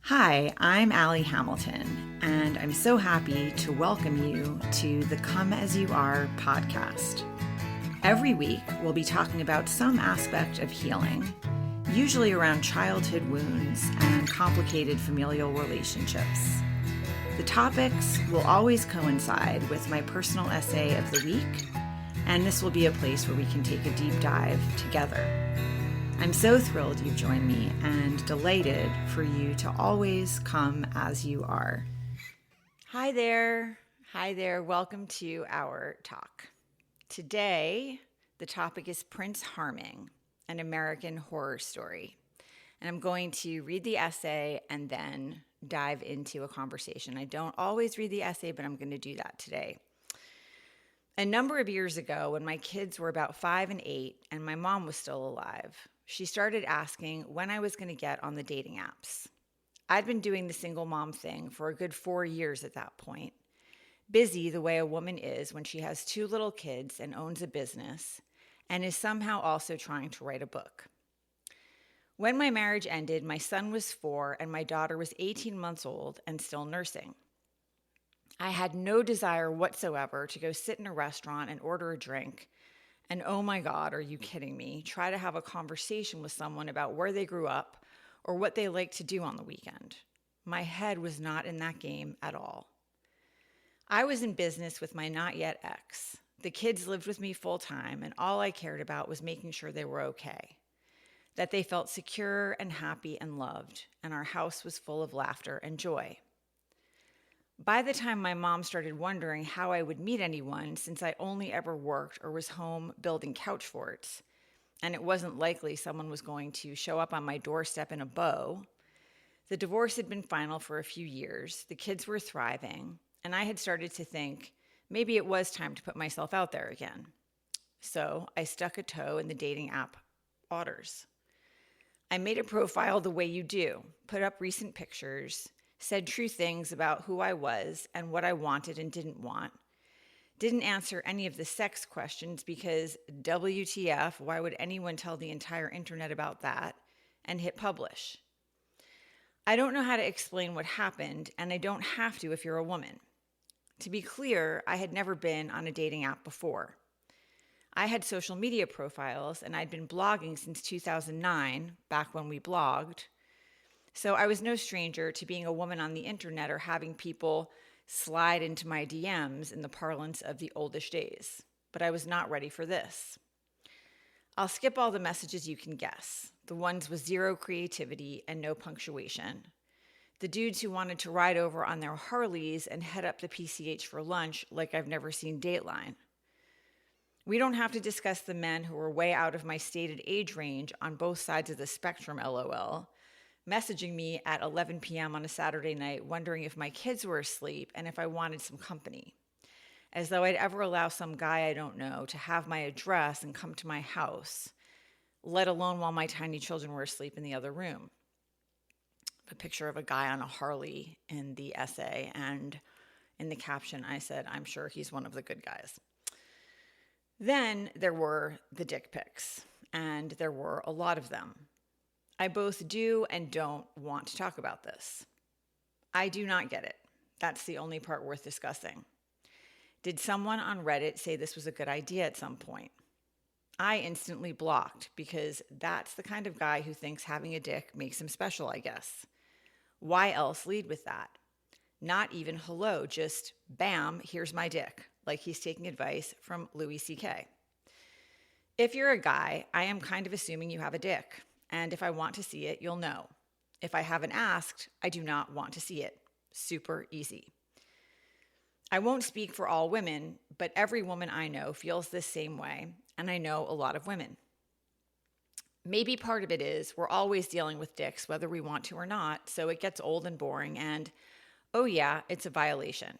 Hi, I'm Allie Hamilton, and I'm so happy to welcome you to the Come As You Are podcast. Every week, we'll be talking about some aspect of healing, usually around childhood wounds and complicated familial relationships. The topics will always coincide with my personal essay of the week, and this will be a place where we can take a deep dive together. I'm so thrilled you've joined me and delighted for you to always come as you are. Hi there. Hi there. Welcome to our talk. Today, the topic is Prince Harming, an American horror story. And I'm going to read the essay and then dive into a conversation. I don't always read the essay, but I'm going to do that today. A number of years ago, when my kids were about 5 and 8 and my mom was still alive, she started asking when I was going to get on the dating apps. I'd been doing the single mom thing for a good 4 years at that point, busy the way a woman is when she has 2 little kids and owns a business, and is somehow also trying to write a book. When my marriage ended, my son was 4 and my daughter was 18 months old and still nursing. I had no desire whatsoever to go sit in a restaurant and order a drink and, oh my God, are you kidding me, try to have a conversation with someone about where they grew up or what they like to do on the weekend. My head was not in that game at all. I was in business with my not yet ex. The kids lived with me full time, and all I cared about was making sure they were okay, that they felt secure and happy and loved, and our house was full of laughter and joy. By the time my mom started wondering how I would meet anyone, since I only ever worked or was home building couch forts, and it wasn't likely someone was going to show up on my doorstep in a bow, the divorce had been final for a few years, the kids were thriving, and I had started to think maybe it was time to put myself out there again. So I stuck a toe in the dating app waters. I made a profile the way you do, put up recent pictures, said true things about who I was and what I wanted and didn't want. Didn't answer any of the sex questions because WTF, why would anyone tell the entire internet about that? And hit publish. I don't know how to explain what happened, and I don't have to if you're a woman. To be clear, I had never been on a dating app before. I had social media profiles, and I'd been blogging since 2009, back when we blogged. So I was no stranger to being a woman on the internet or having people slide into my DMs in the parlance of the oldish days. But I was not ready for this. I'll skip all the messages you can guess, the ones with zero creativity and no punctuation. The dudes who wanted to ride over on their Harleys and head up the PCH for lunch like I've never seen Dateline. We don't have to discuss the men who were way out of my stated age range on both sides of the spectrum, LOL, messaging me at 11 p.m. on a Saturday night wondering if my kids were asleep and if I wanted some company, as though I'd ever allow some guy I don't know to have my address and come to my house, let alone while my tiny children were asleep in the other room. A picture of a guy on a Harley in the essay, and in the caption I said, I'm sure he's one of the good guys. Then there were the dick pics, and there were a lot of them. I both do and don't want to talk about this. I do not get it. That's the only part worth discussing. Did someone on Reddit say this was a good idea at some point? I instantly blocked because that's the kind of guy who thinks having a dick makes him special, I guess. Why else lead with that? Not even hello, just bam, here's my dick, like he's taking advice from Louis C.K. If you're a guy, I am kind of assuming you have a dick. And if I want to see it, you'll know. If I haven't asked, I do not want to see it. Super easy. I won't speak for all women, but every woman I know feels this same way, and I know a lot of women. Maybe part of it is we're always dealing with dicks, whether we want to or not, so it gets old and boring, and oh yeah, it's a violation.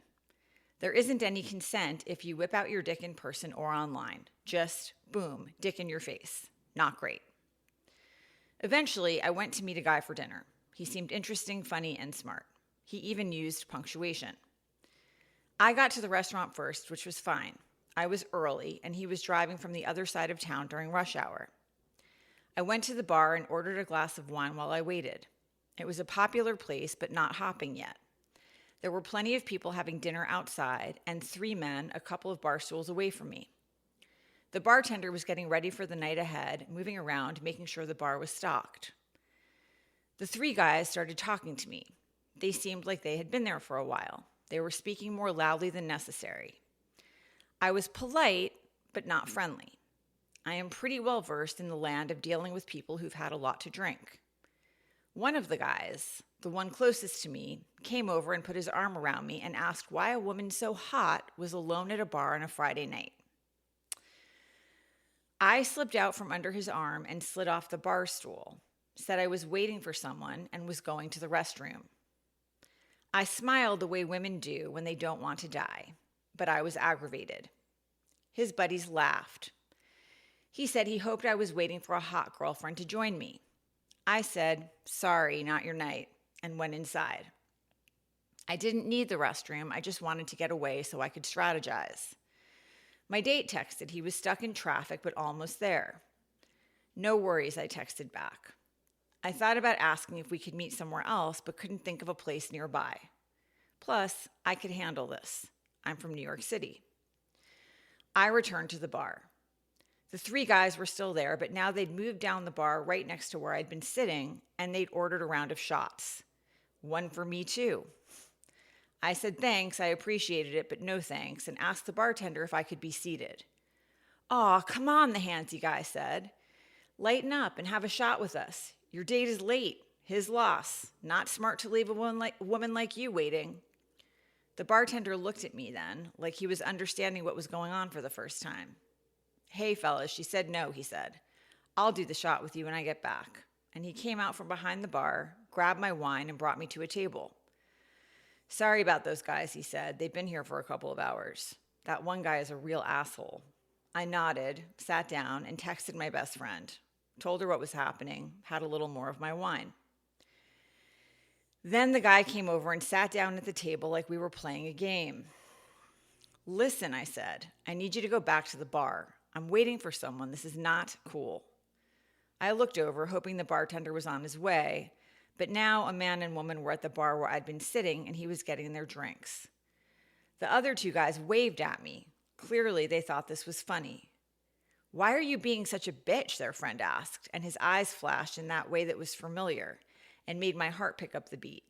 There isn't any consent if you whip out your dick in person or online. Just boom, dick in your face. Not great. Eventually, I went to meet a guy for dinner. He seemed interesting, funny, and smart. He even used punctuation. I got to the restaurant first, which was fine. I was early, and he was driving from the other side of town during rush hour. I went to the bar and ordered a glass of wine while I waited. It was a popular place, but not hopping yet. There were plenty of people having dinner outside, and 3 men a couple of bar stools away from me. The bartender was getting ready for the night ahead, moving around, making sure the bar was stocked. The 3 guys started talking to me. They seemed like they had been there for a while. They were speaking more loudly than necessary. I was polite, but not friendly. I am pretty well versed in the land of dealing with people who've had a lot to drink. One of the guys, the one closest to me, came over and put his arm around me and asked why a woman so hot was alone at a bar on a Friday night. I slipped out from under his arm and slid off the bar stool, said I was waiting for someone and was going to the restroom. I smiled the way women do when they don't want to die, but I was aggravated. His buddies laughed. He said he hoped I was waiting for a hot girlfriend to join me. I said, sorry, not your night, and went inside. I didn't need the restroom. I just wanted to get away so I could strategize. My date texted he was stuck in traffic but almost there. No worries, I texted back. I thought about asking if we could meet somewhere else but couldn't think of a place nearby. Plus, I could handle this. I'm from New York City. I returned to the bar. The 3 guys were still there, but now they'd moved down the bar right next to where I'd been sitting, and they'd ordered a round of shots. One for me, too. I said thanks, I appreciated it, but no thanks, and asked the bartender if I could be seated. Aw, come on, the handsy guy said. Lighten up and have a shot with us. Your date is late. His loss. Not smart to leave a woman like you waiting. The bartender looked at me then, like he was understanding what was going on for the first time. Hey, fellas, she said no, he said. I'll do the shot with you when I get back. And he came out from behind the bar, grabbed my wine, and brought me to a table. Sorry about those guys, he said. They've been here for a couple of hours. That one guy is a real asshole. I nodded, sat down, and texted my best friend. Told her what was happening, had a little more of my wine. Then the guy came over and sat down at the table like we were playing a game. Listen, I said, I need you to go back to the bar. I'm waiting for someone. This is not cool. I looked over, hoping the bartender was on his way, but now a man and woman were at the bar where I'd been sitting, and he was getting their drinks. The other 2 guys waved at me. Clearly, they thought this was funny. Why are you being such a bitch, their friend asked, and his eyes flashed in that way that was familiar and made my heart pick up the beat.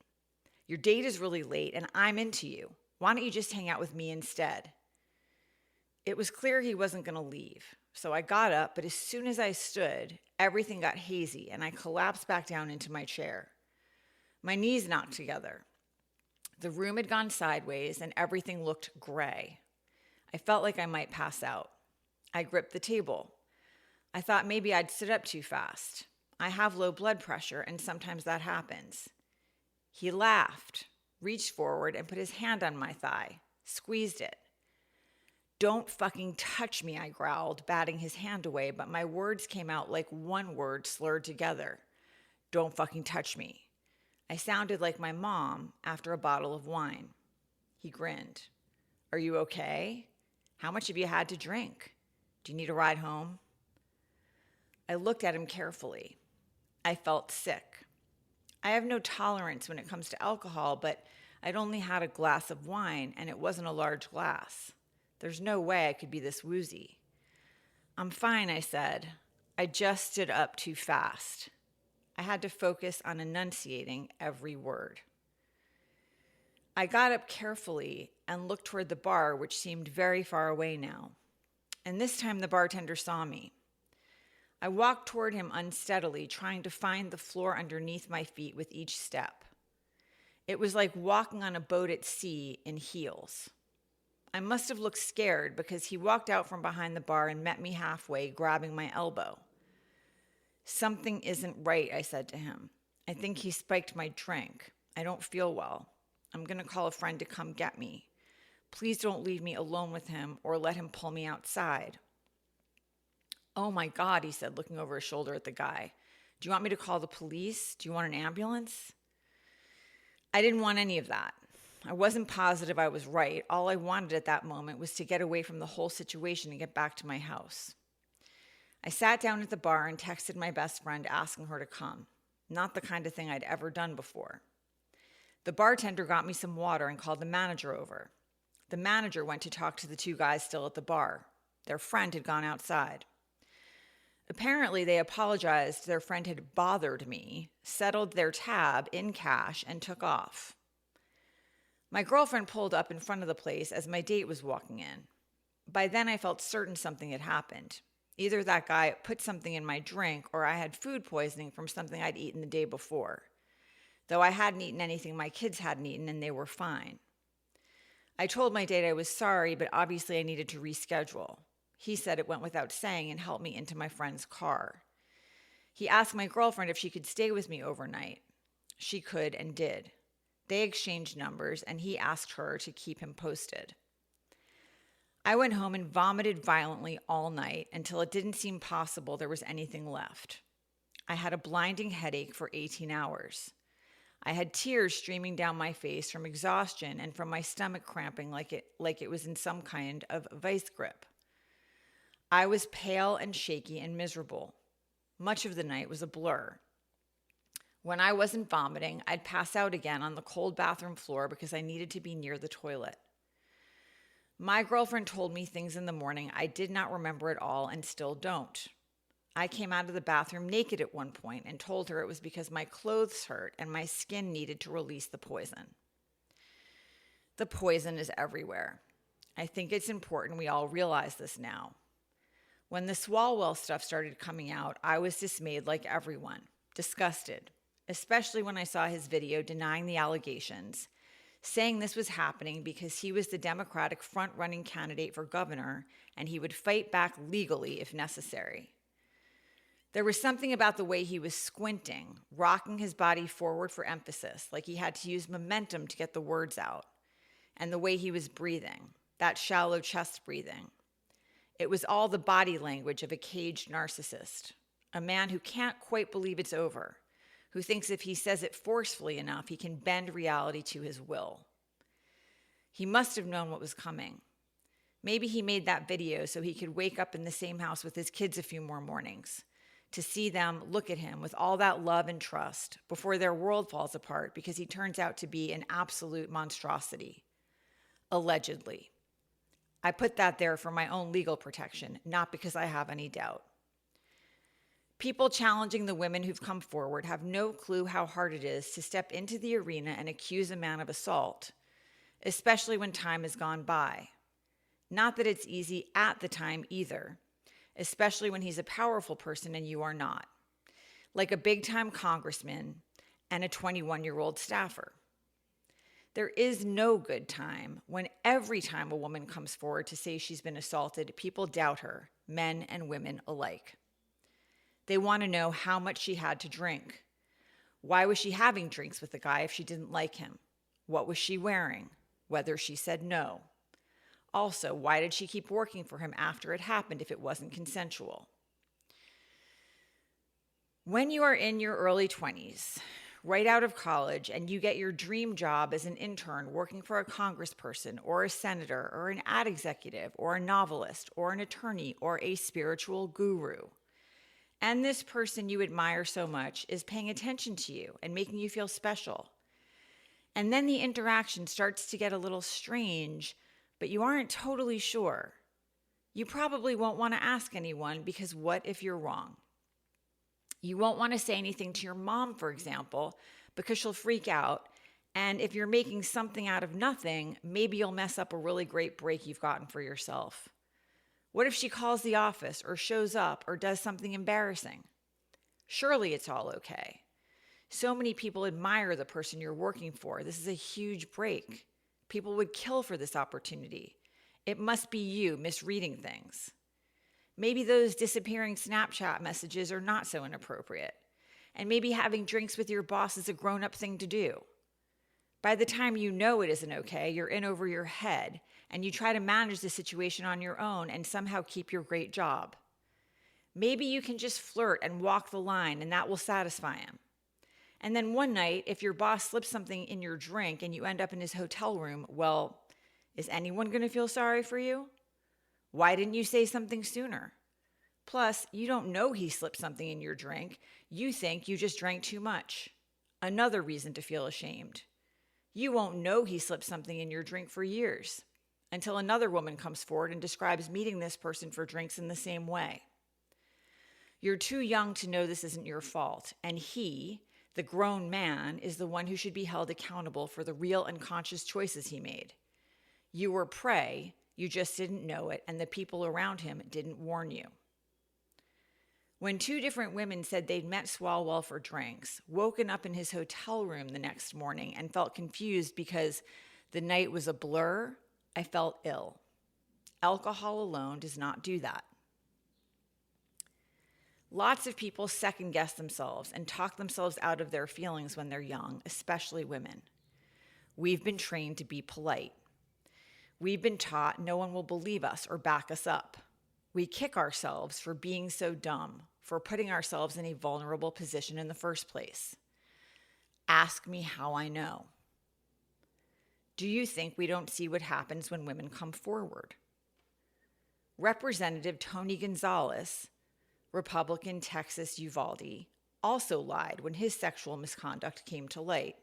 Your date is really late, and I'm into you. Why don't you just hang out with me instead? It was clear he wasn't going to leave, so I got up, but as soon as I stood, everything got hazy, and I collapsed back down into my chair. My knees knocked together. The room had gone sideways, and everything looked gray. I felt like I might pass out. I gripped the table. I thought maybe I'd stood up too fast. I have low blood pressure, and sometimes that happens. He laughed, reached forward, and put his hand on my thigh, squeezed it. Don't fucking touch me, I growled, batting his hand away, but my words came out like one word slurred together. Don't fucking touch me. I sounded like my mom after a bottle of wine. He grinned. Are you okay? How much have you had to drink? Do you need a ride home? I looked at him carefully. I felt sick. I have no tolerance when it comes to alcohol, but I'd only had a glass of wine, and it wasn't a large glass. There's no way I could be this woozy. I'm fine, I said. I just stood up too fast. I had to focus on enunciating every word. I got up carefully and looked toward the bar, which seemed very far away now. And this time the bartender saw me. I walked toward him unsteadily, trying to find the floor underneath my feet with each step. It was like walking on a boat at sea in heels. I must have looked scared because he walked out from behind the bar and met me halfway, grabbing my elbow. Something isn't right, I said to him. I think he spiked my drink. I don't feel well. I'm going to call a friend to come get me. Please don't leave me alone with him or let him pull me outside. Oh my God, he said, looking over his shoulder at the guy. Do you want me to call the police? Do you want an ambulance? I didn't want any of that. I wasn't positive I was right. All I wanted at that moment was to get away from the whole situation and get back to my house. I sat down at the bar and texted my best friend asking her to come. not the kind of thing I'd ever done before. The bartender got me some water and called the manager over. The manager went to talk to the two guys still at the bar. Their friend had gone outside. Apparently, they apologized their friend had bothered me, settled their tab in cash, and took off. My girlfriend pulled up in front of the place as my date was walking in. By then, I felt certain something had happened. Either that guy put something in my drink or I had food poisoning from something I'd eaten the day before. Though I hadn't eaten anything my kids hadn't eaten and they were fine. I told my date I was sorry, but obviously I needed to reschedule. He said it went without saying and helped me into my friend's car. He asked my girlfriend if she could stay with me overnight. She could and did. They exchanged numbers and he asked her to keep him posted. I went home and vomited violently all night until it didn't seem possible there was anything left. I had a blinding headache for 18 hours. I had tears streaming down my face from exhaustion and from my stomach cramping like it was in some kind of vice grip. I was pale and shaky and miserable. Much of the night was a blur. When I wasn't vomiting, I'd pass out again on the cold bathroom floor because I needed to be near the toilet. My girlfriend told me things in the morning I did not remember at all and still don't. I came out of the bathroom naked at one point and told her it was because my clothes hurt and my skin needed to release the poison. The poison is everywhere. I think it's important we all realize this now. When the Swalwell stuff started coming out, I was dismayed like everyone, disgusted, especially when I saw his video denying the allegations, saying this was happening because he was the Democratic front-running candidate for governor and he would fight back legally if necessary. There was something about the way he was squinting, rocking his body forward for emphasis, like he had to use momentum to get the words out, and the way he was breathing, that shallow chest breathing. It was all the body language of a caged narcissist, a man who can't quite believe it's over, who thinks if he says it forcefully enough, he can bend reality to his will. He must have known what was coming. Maybe he made that video so he could wake up in the same house with his kids a few more mornings, to see them look at him with all that love and trust before their world falls apart because he turns out to be an absolute monstrosity. Allegedly. I put that there for my own legal protection, not because I have any doubt. People challenging the women who've come forward have no clue how hard it is to step into the arena and accuse a man of assault, especially when time has gone by. Not that it's easy at the time either, especially when he's a powerful person and you are not, like a big-time congressman and a 21-year-old staffer. There is no good time when every time a woman comes forward to say she's been assaulted, people doubt her, men and women alike. They want to know how much she had to drink. Why was she having drinks with the guy if she didn't like him? What was she wearing? Whether she said no. Also, why did she keep working for him after it happened if it wasn't consensual? When you are in your early 20s, right out of college, and you get your dream job as an intern working for a congressperson or a senator or an ad executive or a novelist or an attorney or a spiritual guru, and this person you admire so much is paying attention to you and making you feel special, and then the interaction starts to get a little strange, but you aren't totally sure, you probably won't want to ask anyone because what if you're wrong? You won't want to say anything to your mom, for example, because she'll freak out. And if you're making something out of nothing, maybe you'll mess up a really great break you've gotten for yourself. What if she calls the office or shows up or does something embarrassing? Surely it's all okay. So many people admire the person you're working for. This is a huge break. People would kill for this opportunity. It must be you misreading things. Maybe those disappearing Snapchat messages are not so inappropriate. And maybe having drinks with your boss is a grown-up thing to do. By the time you know it isn't okay, you're in over your head, and you try to manage the situation on your own and somehow keep your great job. Maybe you can just flirt and walk the line, and that will satisfy him. And then one night, if your boss slips something in your drink and you end up in his hotel room, well, is anyone going to feel sorry for you? Why didn't you say something sooner? Plus, you don't know he slipped something in your drink. You think you just drank too much. Another reason to feel ashamed. You won't know he slipped something in your drink for years until another woman comes forward and describes meeting this person for drinks in the same way. You're too young to know this isn't your fault, and he, the grown man, is the one who should be held accountable for the real unconscious choices he made. You were prey, you just didn't know it, and the people around him didn't warn you. When two different women said they'd met Swalwell for drinks, woken up in his hotel room the next morning, and felt confused because the night was a blur, I felt ill. Alcohol alone does not do that. Lots of people second-guess themselves and talk themselves out of their feelings when they're young, especially women. We've been trained to be polite. We've been taught no one will believe us or back us up. We kick ourselves for being so dumb, for putting ourselves in a vulnerable position in the first place. Ask me how I know. Do you think we don't see what happens when women come forward? Representative Tony Gonzalez, Republican Texas Uvalde, also lied when his sexual misconduct came to light.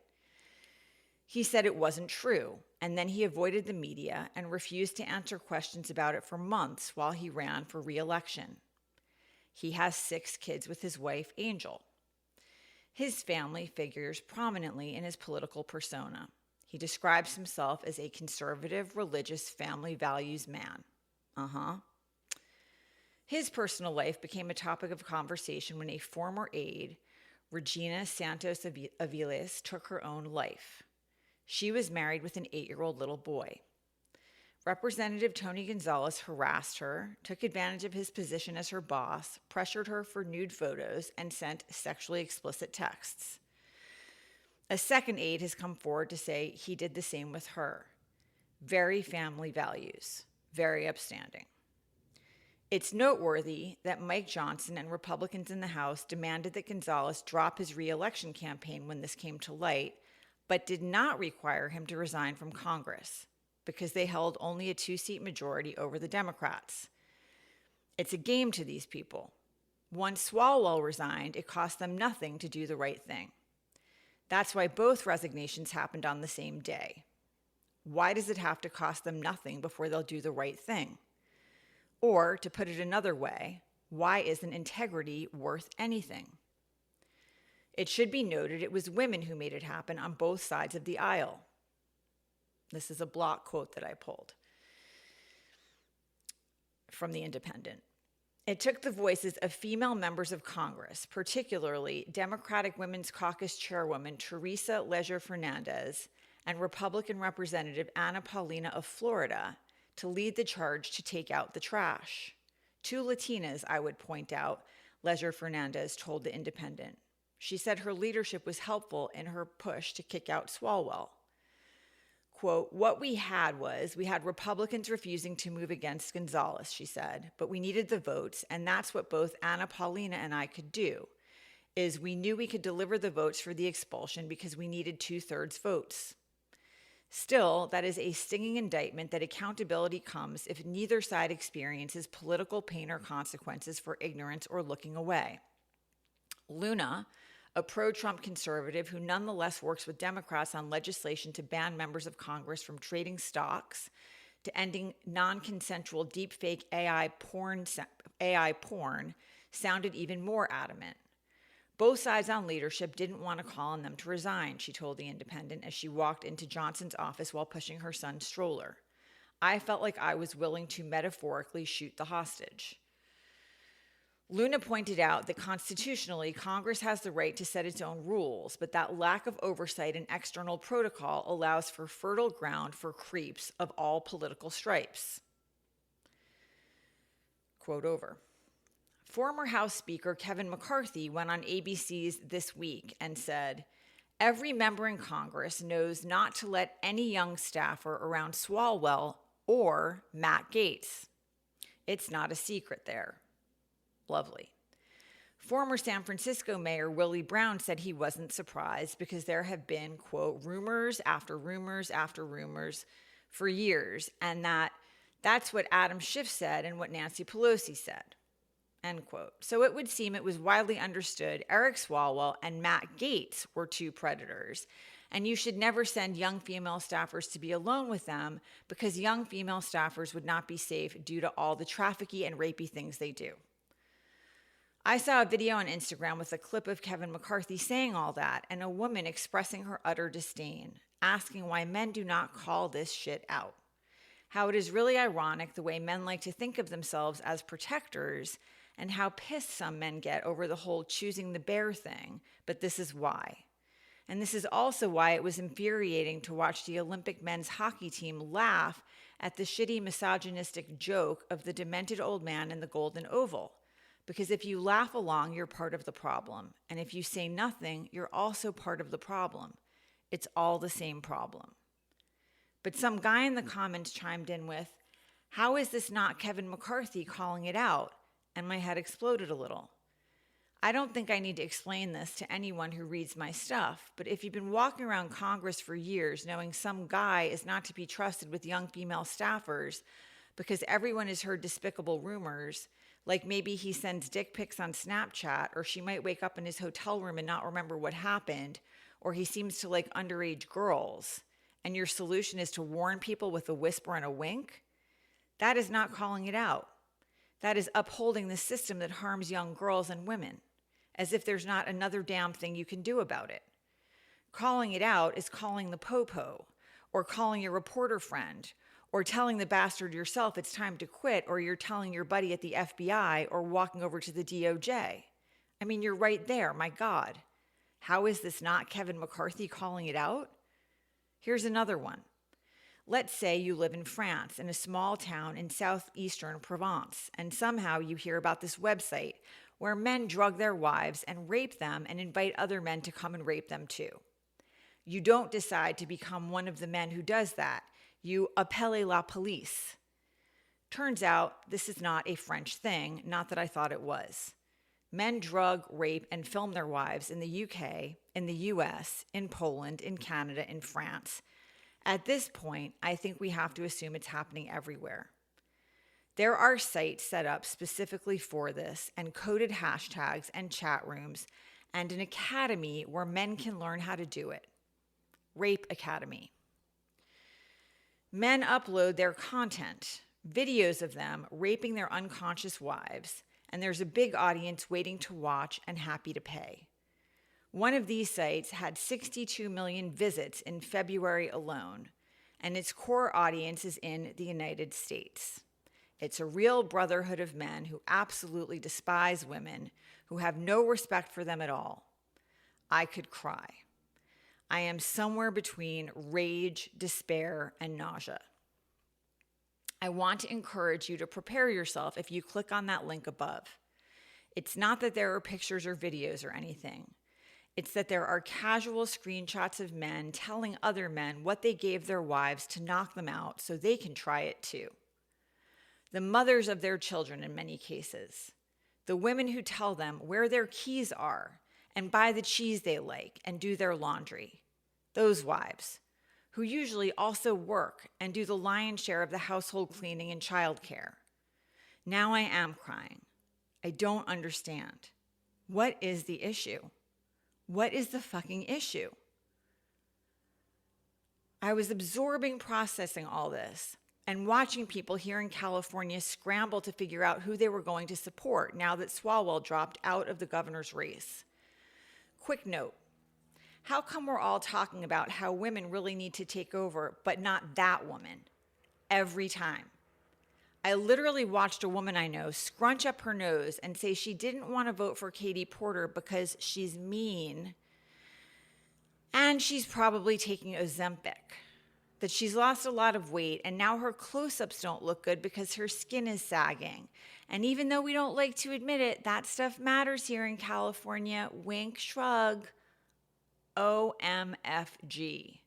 He said it wasn't true, and then he avoided the media and refused to answer questions about it for months while he ran for re-election. He has 6 kids with his wife, Angel. His family figures prominently in his political persona. He describes himself as a conservative, religious, family values man. His personal life became a topic of conversation when a former aide, Regina Santos Aviles, took her own life. She was married with an 8-year-old little boy. Representative Tony Gonzalez harassed her, took advantage of his position as her boss, pressured her for nude photos, and sent sexually explicit texts. A second aide has come forward to say he did the same with her. Very family values, very upstanding. It's noteworthy that Mike Johnson and Republicans in the House demanded that Gonzalez drop his re-election campaign when this came to light, but did not require him to resign from Congress because they held only a 2-seat majority over the Democrats. It's a game to these people. Once Swalwell resigned, it cost them nothing to do the right thing. That's why both resignations happened on the same day. Why does it have to cost them nothing before they'll do the right thing? Or, to put it another way, why isn't integrity worth anything? It should be noted it was women who made it happen on both sides of the aisle. This is a block quote that I pulled from The Independent. It took the voices of female members of Congress, particularly Democratic Women's Caucus Chairwoman Teresa Leger Fernandez and Republican Representative Anna Paulina of Florida, to lead the charge to take out the trash. 2 Latinas, I would point out, Leger Fernandez told The Independent. She said her leadership was helpful in her push to kick out Swalwell. Quote, what we had Republicans refusing to move against Gonzalez, she said, but we needed the votes, and that's what both Anna Paulina and I could do, is we knew we could deliver the votes for the expulsion because we needed 2/3 votes. Still, that is a stinging indictment that accountability comes if neither side experiences political pain or consequences for ignorance or looking away. Luna, a pro-Trump conservative who nonetheless works with Democrats on legislation to ban members of Congress from trading stocks, to ending non-consensual deepfake AI porn, sounded even more adamant. Both sides on leadership didn't want to call on them to resign, she told The Independent as she walked into Johnson's office while pushing her son's stroller. I felt like I was willing to metaphorically shoot the hostage. Luna pointed out that constitutionally, Congress has the right to set its own rules, but that lack of oversight and external protocol allows for fertile ground for creeps of all political stripes. Quote over. Former House Speaker Kevin McCarthy went on ABC's This Week and said, every member in Congress knows not to let any young staffer around Swalwell or Matt Gaetz. It's not a secret there. Lovely. Former San Francisco Mayor Willie Brown said he wasn't surprised because there have been, quote, rumors after rumors after rumors for years, and that's what Adam Schiff said and what Nancy Pelosi said. end quote. So it would seem it was widely understood Eric Swalwell and Matt Gaetz were two predators, and you should never send young female staffers to be alone with them because young female staffers would not be safe due to all the trafficky and rapey things they do. I saw a video on Instagram with a clip of Kevin McCarthy saying all that and a woman expressing her utter disdain, asking why men do not call this shit out. How it is really ironic the way men like to think of themselves as protectors and how pissed some men get over the whole choosing the bear thing, but this is why. And this is also why it was infuriating to watch the Olympic men's hockey team laugh at the shitty misogynistic joke of the demented old man in the golden oval. Because if you laugh along, you're part of the problem. And if you say nothing, you're also part of the problem. It's all the same problem. But some guy in the comments chimed in with, "How is this not Kevin McCarthy calling it out?" And my head exploded a little. I don't think I need to explain this to anyone who reads my stuff, but if you've been walking around Congress for years knowing some guy is not to be trusted with young female staffers because everyone has heard despicable rumors, like maybe he sends dick pics on Snapchat, or she might wake up in his hotel room and not remember what happened, or he seems to like underage girls, and your solution is to warn people with a whisper and a wink, that is not calling it out. That is upholding the system that harms young girls and women, as if there's not another damn thing you can do about it. Calling it out is calling the po-po, or calling your reporter friend, or telling the bastard yourself it's time to quit, or you're telling your buddy at the FBI, or walking over to the DOJ. I mean, you're right there, my God. How is this not Kevin McCarthy calling it out? Here's another one. Let's say you live in France, in a small town in southeastern Provence, and somehow you hear about this website where men drug their wives and rape them and invite other men to come and rape them too. You don't decide to become one of the men who does that. You appelle la police. Turns out this is not a French thing, not that I thought it was. Men drug, rape, and film their wives in the UK, in the US, in Poland, in Canada, in France. At this point, I think we have to assume it's happening everywhere. There are sites set up specifically for this, and coded hashtags and chat rooms, and an academy where men can learn how to do it. Rape Academy. Men upload their content, videos of them raping their unconscious wives, and there's a big audience waiting to watch and happy to pay. One of these sites had 62 million visits in February alone, and its core audience is in the United States. It's a real brotherhood of men who absolutely despise women, who have no respect for them at all. I could cry. I am somewhere between rage, despair, and nausea. I want to encourage you to prepare yourself if you click on that link above. It's not that there are pictures or videos or anything. It's that there are casual screenshots of men telling other men what they gave their wives to knock them out so they can try it too. The mothers of their children in many cases. The women who tell them where their keys are and buy the cheese they like and do their laundry. Those wives, who usually also work and do the lion's share of the household cleaning and childcare. Now I am crying. I don't understand. What is the issue? What is the fucking issue? I was absorbing, processing all this, and watching people here in California scramble to figure out who they were going to support now that Swalwell dropped out of the governor's race. Quick note, how come we're all talking about how women really need to take over, but not that woman, every time? I literally watched a woman I know scrunch up her nose and say she didn't want to vote for Katie Porter because she's mean and she's probably taking Ozempic, that she's lost a lot of weight and now her close-ups don't look good because her skin is sagging. And even though we don't like to admit it, that stuff matters here in California. Wink, shrug. OMFG.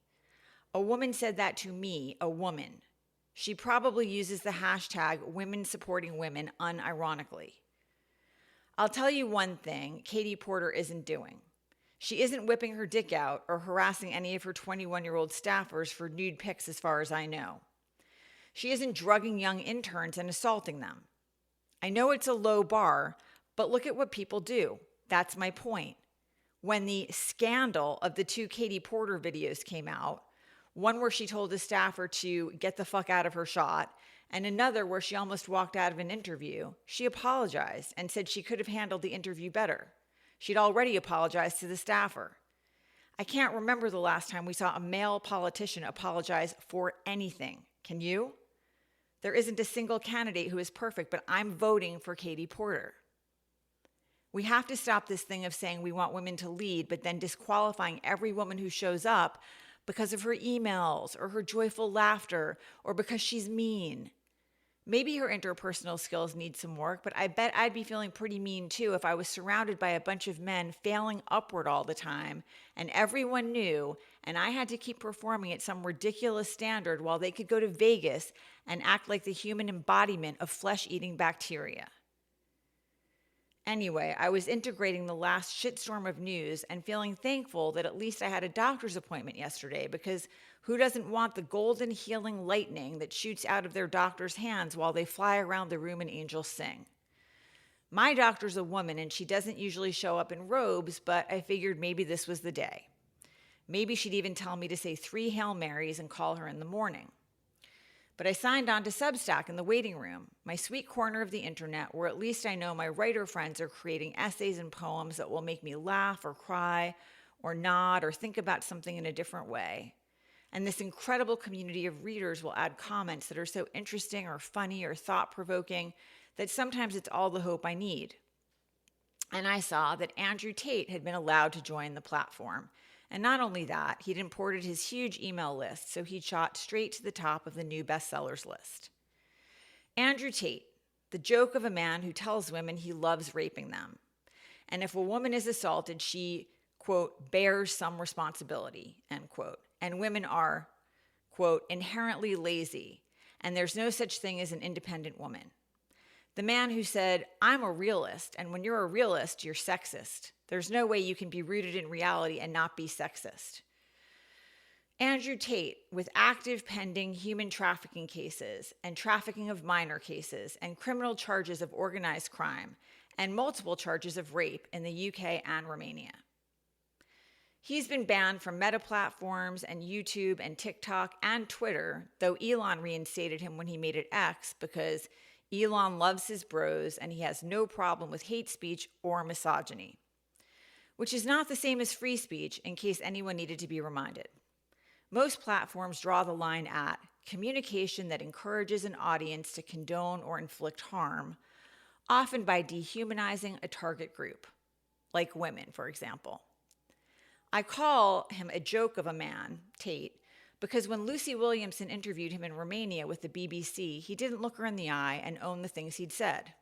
A woman said that to me, a woman. She probably uses the hashtag women supporting women unironically. I'll tell you one thing Katie Porter isn't doing. She isn't whipping her dick out or harassing any of her 21-year-old staffers for nude pics as far as I know. She isn't drugging young interns and assaulting them. I know it's a low bar, but look at what people do. That's my point. When the scandal of the 2 Katie Porter videos came out, one where she told a staffer to get the fuck out of her shot, and another where she almost walked out of an interview, she apologized and said she could have handled the interview better. She'd already apologized to the staffer. I can't remember the last time we saw a male politician apologize for anything. Can you? There isn't a single candidate who is perfect, but I'm voting for Katie Porter. We have to stop this thing of saying we want women to lead, but then disqualifying every woman who shows up because of her emails or her joyful laughter or because she's mean. Maybe her interpersonal skills need some work, but I bet I'd be feeling pretty mean too if I was surrounded by a bunch of men failing upward all the time and everyone knew, and I had to keep performing at some ridiculous standard while they could go to Vegas and act like the human embodiment of flesh-eating bacteria. Anyway, I was integrating the last shitstorm of news and feeling thankful that at least I had a doctor's appointment yesterday, because who doesn't want the golden healing lightning that shoots out of their doctor's hands while they fly around the room and angels sing? My doctor's a woman and she doesn't usually show up in robes, but I figured maybe this was the day. Maybe she'd even tell me to say 3 Hail Marys and call her in the morning. But I signed on to Substack in the waiting room, my sweet corner of the internet where at least I know my writer friends are creating essays and poems that will make me laugh or cry or nod or think about something in a different way. And this incredible community of readers will add comments that are so interesting or funny or thought-provoking that sometimes it's all the hope I need. And I saw that Andrew Tate had been allowed to join the platform. And not only that, he'd imported his huge email list, so he shot straight to the top of the new bestsellers list. Andrew Tate, the joke of a man who tells women he loves raping them. And if a woman is assaulted, she, quote, bears some responsibility, end quote. And women are, quote, inherently lazy, and there's no such thing as an independent woman. The man who said, I'm a realist, and when you're a realist, you're sexist. There's no way you can be rooted in reality and not be sexist. Andrew Tate, with active pending human trafficking cases and trafficking of minor cases and criminal charges of organized crime and multiple charges of rape in the UK and Romania. He's been banned from Meta platforms and YouTube and TikTok and Twitter, though Elon reinstated him when he made it X because Elon loves his bros and he has no problem with hate speech or misogyny. Which is not the same as free speech, in case anyone needed to be reminded. Most platforms draw the line at communication that encourages an audience to condone or inflict harm, often by dehumanizing a target group, like women, for example. I call him a joke of a man, Tate, because when Lucy Williamson interviewed him in Romania with the BBC, he didn't look her in the eye and own the things he'd said.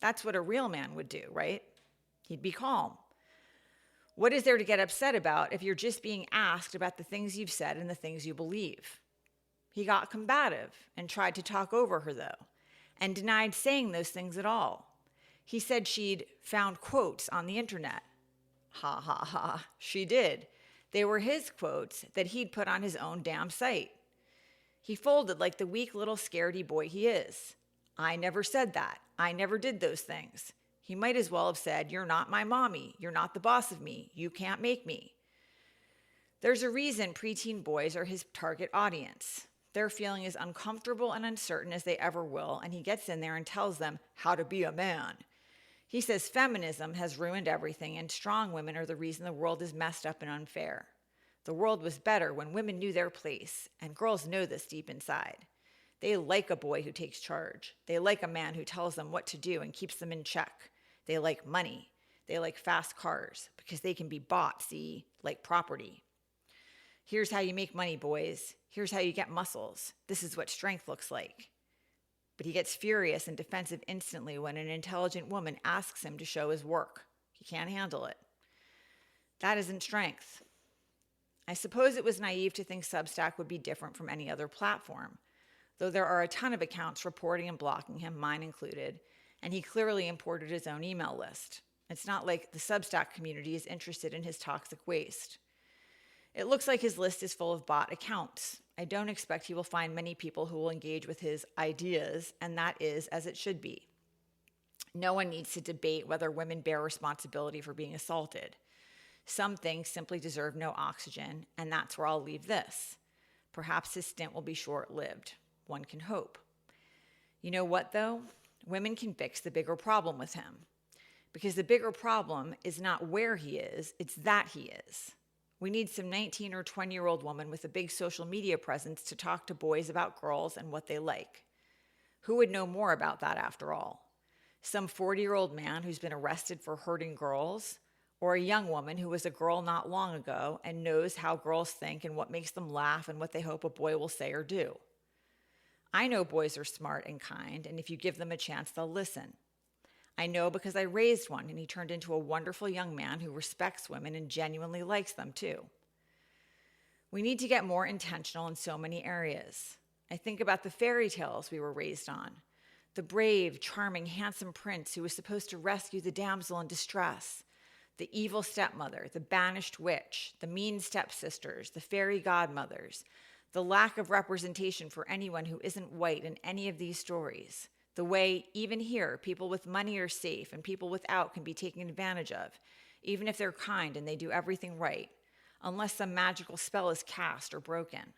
That's what a real man would do, right? He'd be calm. What is there to get upset about if you're just being asked about the things you've said and the things you believe? He got combative and tried to talk over her, though, and denied saying those things at all. He said she'd found quotes on the internet. Ha ha ha, she did. They were his quotes that he'd put on his own damn site. He folded like the weak little scaredy boy he is. I never said that. I never did those things. He might as well have said, you're not my mommy. You're not the boss of me. You can't make me. There's a reason preteen boys are his target audience. They're feeling as uncomfortable and uncertain as they ever will, and he gets in there and tells them how to be a man. He says feminism has ruined everything, and strong women are the reason the world is messed up and unfair. The world was better when women knew their place, and girls know this deep inside. They like a boy who takes charge. They like a man who tells them what to do and keeps them in check. They like money. They like fast cars because they can be bought, see, like property. Here's how you make money, boys. Here's how you get muscles. This is what strength looks like. But he gets furious and defensive instantly when an intelligent woman asks him to show his work. He can't handle it. That isn't strength. I suppose it was naive to think Substack would be different from any other platform, though there are a ton of accounts reporting and blocking him, mine included, and he clearly imported his own email list. It's not like the Substack community is interested in his toxic waste. It looks like his list is full of bot accounts. I don't expect he will find many people who will engage with his ideas, and that is as it should be. No one needs to debate whether women bear responsibility for being assaulted. Some things simply deserve no oxygen, and that's where I'll leave this. Perhaps his stint will be short-lived. One can hope. You know what, though? Women can fix the bigger problem with him. Because the bigger problem is not where he is, it's that he is. We need some 19 or 20-year-old woman with a big social media presence to talk to boys about girls and what they like. Who would know more about that after all? Some 40-year-old man who's been arrested for hurting girls, or a young woman who was a girl not long ago and knows how girls think and what makes them laugh and what they hope a boy will say or do. I know boys are smart and kind, and if you give them a chance, they'll listen. I know because I raised one, and he turned into a wonderful young man who respects women and genuinely likes them too. We need to get more intentional in so many areas. I think about the fairy tales we were raised on. The brave, charming, handsome prince who was supposed to rescue the damsel in distress. The evil stepmother, the banished witch, the mean stepsisters, the fairy godmothers. The lack of representation for anyone who isn't white in any of these stories. The way, even here, people with money are safe and people without can be taken advantage of, even if they're kind and they do everything right, unless some magical spell is cast or broken.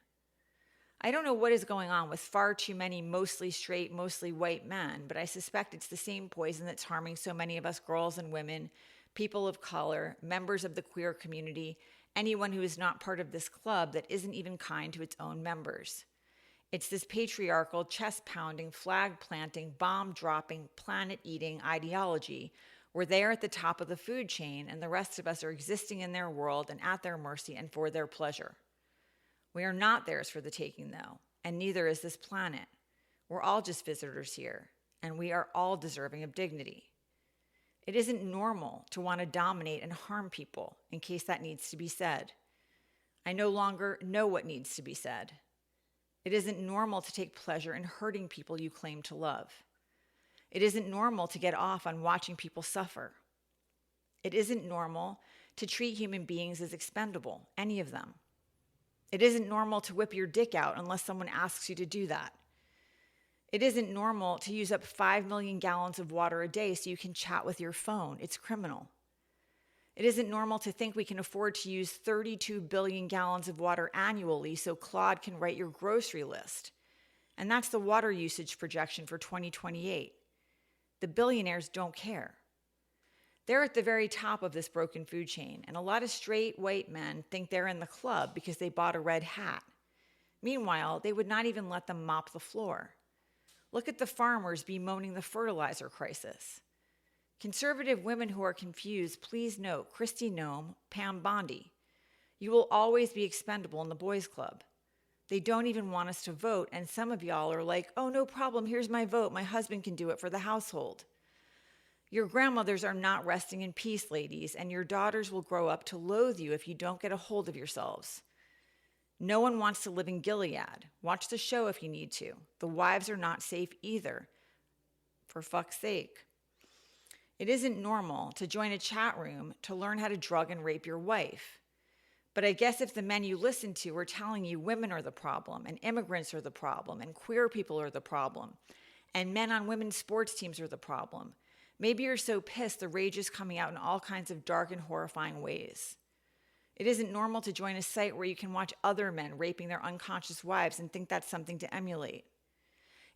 I don't know what is going on with far too many mostly straight, mostly white men, but I suspect it's the same poison that's harming so many of us girls and women, people of color, members of the queer community, anyone who is not part of this club that isn't even kind to its own members. It's this patriarchal, chest-pounding, flag-planting, bomb-dropping, planet-eating ideology where they are at the top of the food chain and the rest of us are existing in their world and at their mercy and for their pleasure. We are not theirs for the taking, though, and neither is this planet. We're all just visitors here, and we are all deserving of dignity. It isn't normal to want to dominate and harm people, in case that needs to be said. I no longer know what needs to be said. It isn't normal to take pleasure in hurting people you claim to love. It isn't normal to get off on watching people suffer. It isn't normal to treat human beings as expendable, any of them. It isn't normal to whip your dick out unless someone asks you to do that. It isn't normal to use up 5 million gallons of water a day so you can chat with your phone. It's criminal. It isn't normal to think we can afford to use 32 billion gallons of water annually so Claude can write your grocery list. And that's the water usage projection for 2028. The billionaires don't care. They're at the very top of this broken food chain, and a lot of straight white men think they're in the club because they bought a red hat. Meanwhile, they would not even let them mop the floor. Look at the farmers bemoaning the fertilizer crisis. Conservative women who are confused, please note Kristi Noem, Pam Bondi. You will always be expendable in the boys' club. They don't even want us to vote, and some of y'all are like, oh, no problem, here's my vote, my husband can do it for the household. Your grandmothers are not resting in peace, ladies, and your daughters will grow up to loathe you if you don't get a hold of yourselves. No one wants to live in Gilead. Watch the show if you need to. The wives are not safe either. For fuck's sake. It isn't normal to join a chat room to learn how to drug and rape your wife. But I guess if the men you listen to are telling you women are the problem, and immigrants are the problem, and queer people are the problem, and men on women's sports teams are the problem, maybe you're so pissed the rage is coming out in all kinds of dark and horrifying ways. It isn't normal to join a site where you can watch other men raping their unconscious wives and think that's something to emulate.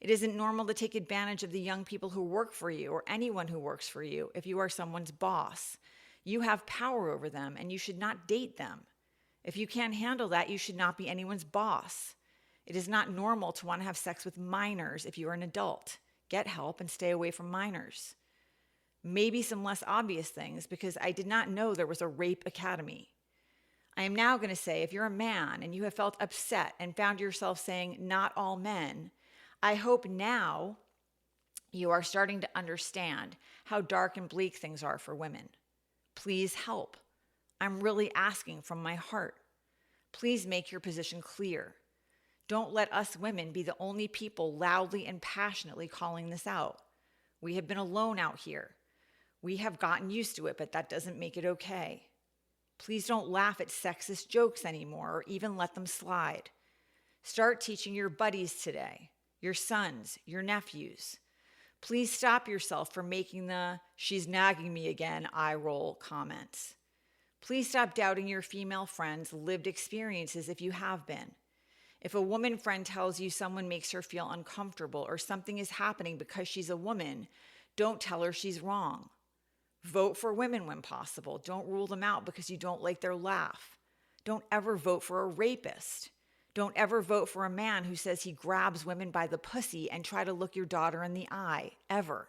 It isn't normal to take advantage of the young people who work for you or anyone who works for you if you are someone's boss. You have power over them and you should not date them. If you can't handle that, you should not be anyone's boss. It is not normal to want to have sex with minors if you are an adult. Get help and stay away from minors. Maybe some less obvious things because I did not know there was a rape academy. I am now going to say if you're a man and you have felt upset and found yourself saying not all men, I hope now you are starting to understand how dark and bleak things are for women. Please help. I'm really asking from my heart. Please make your position clear. Don't let us women be the only people loudly and passionately calling this out. We have been alone out here. We have gotten used to it, but that doesn't make it okay. Please don't laugh at sexist jokes anymore or even let them slide. Start teaching your buddies today, your sons, your nephews. Please stop yourself from making the "she's nagging me again" eye roll comments. Please stop doubting your female friends' lived experiences if you have been. If a woman friend tells you someone makes her feel uncomfortable or something is happening because she's a woman, don't tell her she's wrong. Vote for women when possible. Don't rule them out because you don't like their laugh. Don't ever vote for a rapist. Don't ever vote for a man who says he grabs women by the pussy and try to look your daughter in the eye, ever.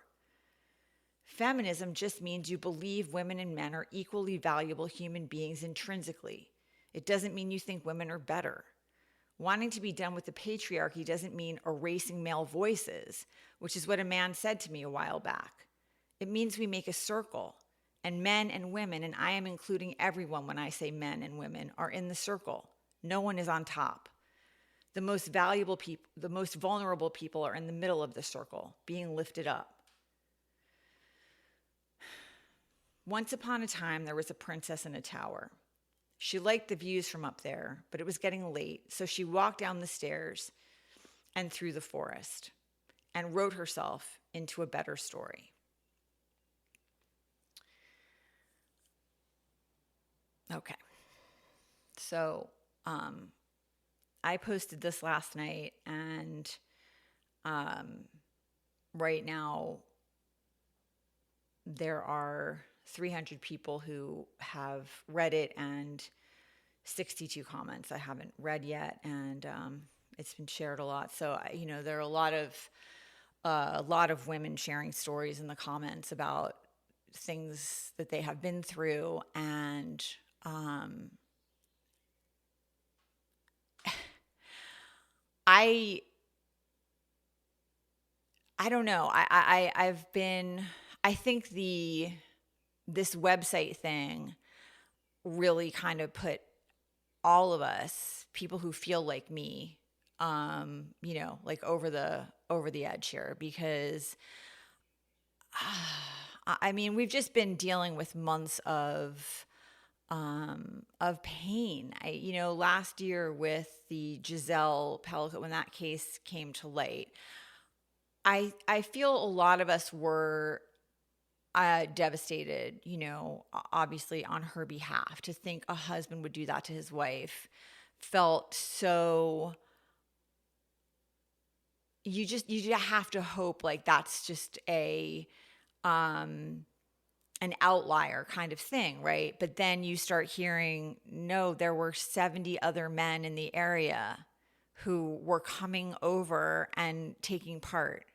Feminism just means you believe women and men are equally valuable human beings intrinsically. It doesn't mean you think women are better. Wanting to be done with the patriarchy doesn't mean erasing male voices, which is what a man said to me a while back. It means we make a circle, and men and women, and I am including everyone when I say men and women, are in the circle. No one is on top. The most valuable people, the most vulnerable people are in the middle of the circle, being lifted up. Once upon a time, there was a princess in a tower. She liked the views from up there, but it was getting late, so she walked down the stairs and through the forest and wrote herself into a better story. Okay, so I posted this last night, and right now there are 300 people who have read it and 62 comments I haven't read yet, and it's been shared a lot. So there are a lot of women sharing stories in the comments about things that they have been through, and I don't know. I think this website thing really kind of put all of us, people who feel like me, like over the edge here, because I mean, we've just been dealing with months of pain. Last year with the Giselle Pellicott, when that case came to light, I feel a lot of us were devastated, obviously on her behalf. To think a husband would do that to his wife felt so. You have to hope like that's just an outlier kind of thing, right? But then you start hearing, no, there were 70 other men in the area who were coming over and taking part.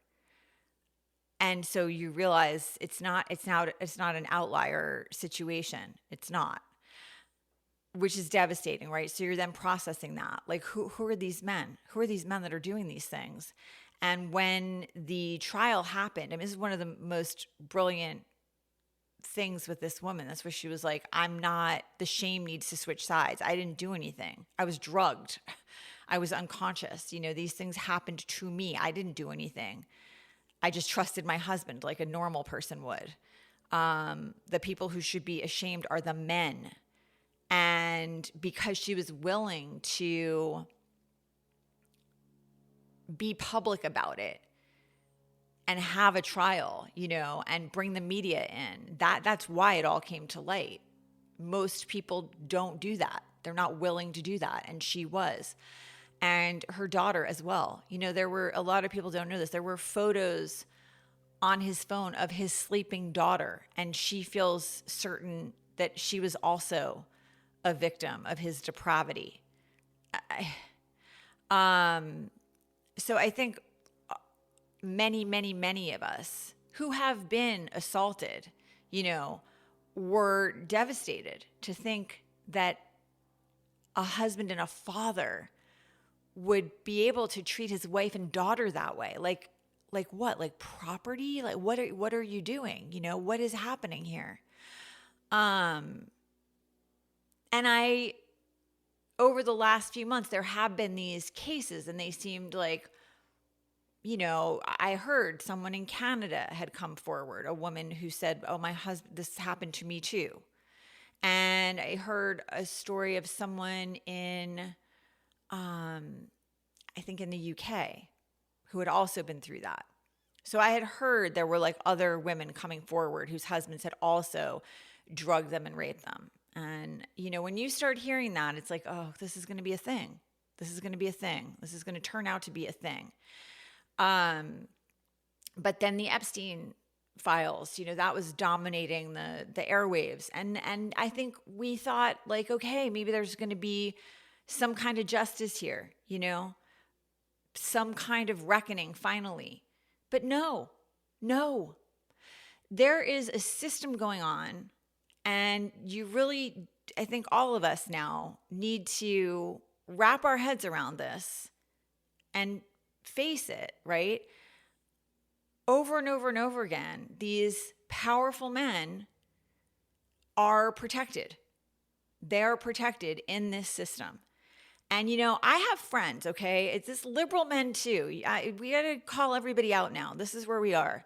And so you realize it's not an outlier situation. It's not, which is devastating, right? So you're then processing that. Like, who are these men? Who are these men that are doing these things? And when the trial happened, I mean, this is one of the most brilliant things with this woman. That's where she was like, the shame needs to switch sides. I didn't do anything. I was drugged. I was unconscious. These things happened to me. I didn't do anything. I just trusted my husband like a normal person would. The people who should be ashamed are the men. And because she was willing to be public about it and have a trial, and bring the media in, that's why it all came to light. Most people don't do that. They're not willing to do that. And she was. And her daughter as well. There were, a lot of people don't know this, there were photos on his phone of his sleeping daughter, and she feels certain that she was also a victim of his depravity. So I think many, many, many of us who have been assaulted, were devastated to think that a husband and a father would be able to treat his wife and daughter that way. Like what? Like property? Like what are you doing? What is happening here? And over the last few months, there have been these cases, and they seemed like, I heard someone in Canada had come forward, a woman who said, oh, my husband, this happened to me too. And I heard a story of someone in, I think in the UK, who had also been through that. So I had heard there were like other women coming forward whose husbands had also drugged them and raped them. And, when you start hearing that, it's like, oh, this is going to be a thing. This is going to be a thing. This is going to turn out to be a thing. But then the Epstein files, that was dominating the airwaves. And I think we thought like, okay, maybe there's going to be some kind of justice here, some kind of reckoning finally. But no, there is a system going on, and you really, I think all of us now need to wrap our heads around this and face it, right? Over and over and over again, these powerful men are protected. They're protected in this system. And, I have friends, okay? It's this liberal men too. We got to call everybody out now. This is where we are.